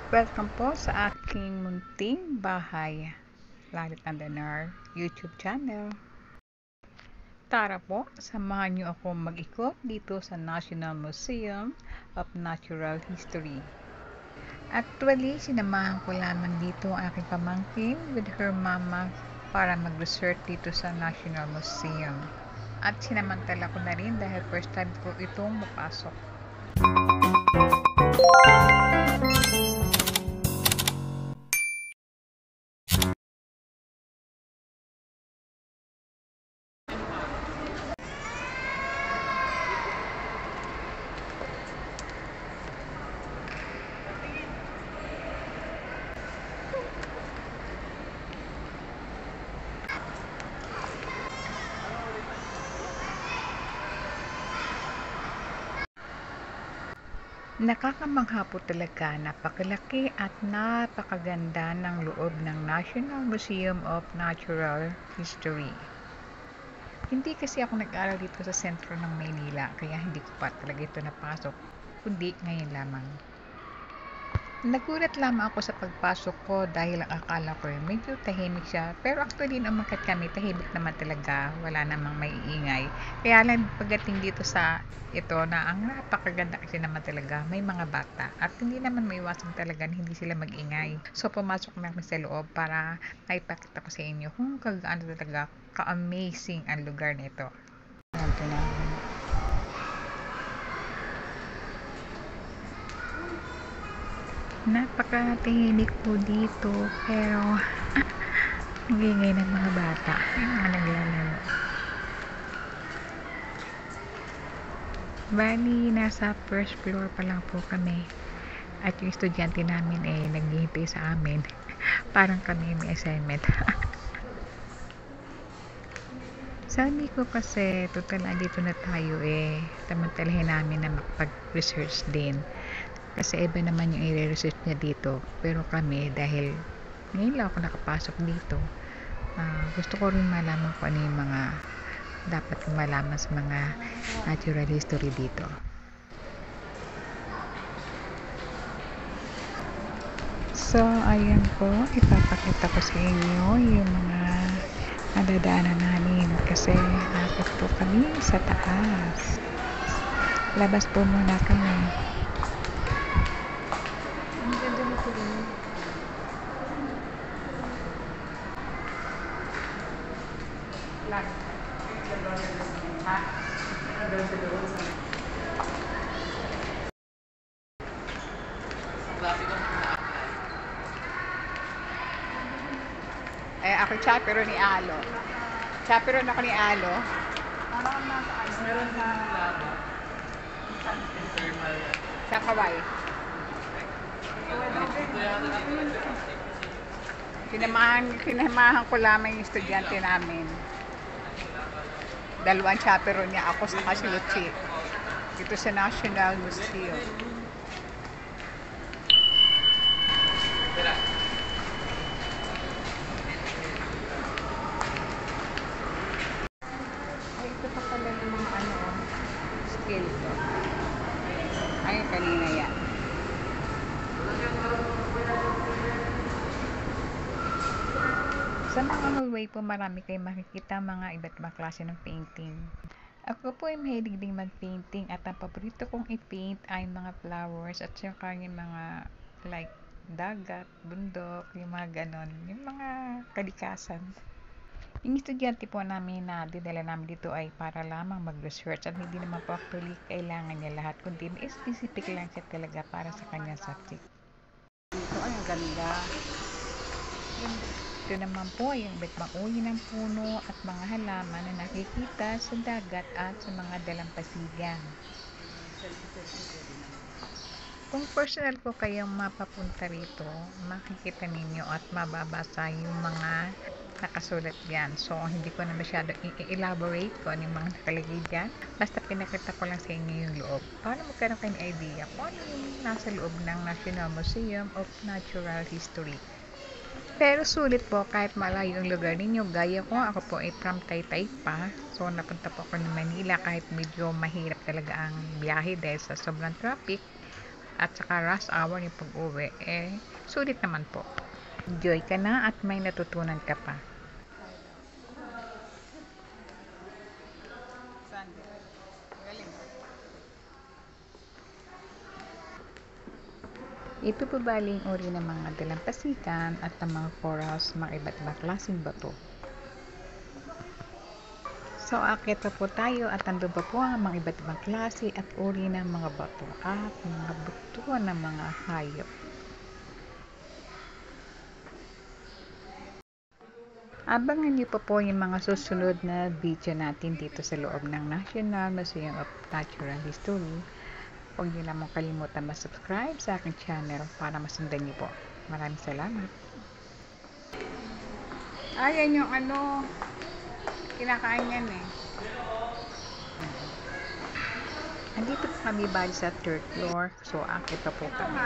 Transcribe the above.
Welcome po sa aking munting bahay, Lalit and Danar YouTube channel. Tara po, samahan niyo ako mag-ikot dito sa National Museum of Natural History. Actually, sinamahan ko lamang dito ang aking pamangkin with her mama para mag-research dito sa National Museum. At sinamantala ko na rin dahil first time ko itong mapasok. Nakakamangha po talaga, napakalaki at napakaganda ng loob ng National Museum of Natural History. Hindi kasi ako nag-aral dito sa sentro ng Maynila, kaya hindi ko pa talaga ito napasok, kundi ngayon lamang. Nagulat lamang ako sa pagpasok ko dahil ang akala ko medyo tahimik siya, pero actually nung umakyat kami, tahimik naman talaga, wala namang maiingay. Kaya lang pagdating dito sa ito na ang napakaganda kasi naman talaga, may mga bata at hindi naman maiwasan talaga na hindi sila mag-ingay. So pumasok na kami sa loob para maipakita ko sa inyo kung kagaano talaga ka-amazing ang lugar nito. Ito na. Napakatahimik po dito, pero ang ingay ng mga bata, yung mga naglalaro. Bali, nasa first floor pa lang po kami at yung estudyante namin naghihintay sa amin. Parang kami may assignment. Sabi ko kasi total andito na tayo, tamantalahin namin na makapag-research din. Kasi iba naman yung i-research niya dito, pero kami dahil ngayon lang ako nakapasok dito, gusto ko rin malaman kung ano yung mga dapat malaman sa mga natural history dito. So ayan po, ipapakita ko sa inyo yung mga nadadaanan namin kasi akit po kami sa taas. Labas po muna kami. Ako chaperon ni Alo. Chaperon ako ni Alo. Meron na sa Kawai. Sinamahan ko lamang yung estudyante namin. Dalawang chaperon niya, ako sa si Luchi. Dito sa National Museum. Ay, ito pa pala yung mga scale to. Ay, kanina yan. Sa mga hallway po marami kayong makikita mga iba't ibang klase ng painting. Ako po ay mahilig din mag-painting at ang paborito kong i-paint ay mga flowers at saka yung mga like dagat, bundok, yung mga ganon, yung mga kalikasan. Yung estudyante po namin na dinala namin dito ay para lamang mag-research at hindi naman po actually kailangan niya lahat, kundi may specific lang siya talaga para sa kanyang subject. Ito ay ang ganda. Ito naman po ay ang iba't ibang uri ng puno at mga halaman na nakikita sa dagat at sa mga dalampasigan. Kung personal po kayong mapapunta rito, makikita ninyo at mababasa yung mga nakasulat yan. So, hindi ko na masyado i-elaborate kung ano yung mga nakalagay dyan. Basta pinakita ko lang sa inyo yung loob. Para magkaroon kayo ng idea kung ano yung nasa loob ng National Museum of Natural History. Pero sulit po kahit malayo ang lugar ninyo. Gaya ko, ako po ay from Taytay pa. So napunta po ako ng Manila kahit medyo mahirap talaga ang biyahe dahil sa sobrang traffic. at saka rush hour yung pag-uwi, sulit naman po. Enjoy ka na at may natutunan ka pa. Ito po bali ang uri ng mga dalampasigan at ng mga corals, mga iba't ibang klaseng bato. So, aakyat pa po tayo at andun pa po ang mga iba't ibang klase at uri ng mga bato at mga buto ng mga hayop. Abangan niyo pa po yung mga susunod na video natin dito sa loob ng National Museum of Natural History. Huwag niyo lamang kalimutan mag-subscribe sa aking channel para masundan niyo po. Maraming salamat. Ayan yung kinakain yan Andito po kami bali sa 3rd floor. So, akit pa po kami.